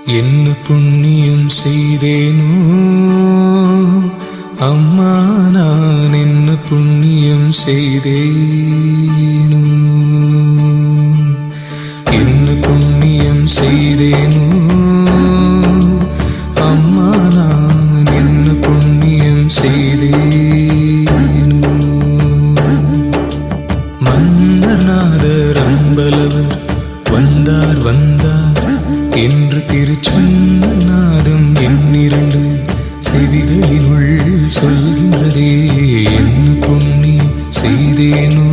என்ன புண்ணியம் செய்தேனோ அம்மா, நான் என்ன புண்ணியம் செய்தேனோ, என்ன புண்ணியம் செய்தேனோ அம்மா, நான் என்ன புண்ணியம் செய்தேனோ. மன்னர்நாதர் அம்பலவர் வந்தார் வந்தார் என்று திருச்சொன்ன நாதம் என்னிரண்டு செவிகளினுள் சொல்கின்றதே. என்ன புண்ணியம் செய்தேனோ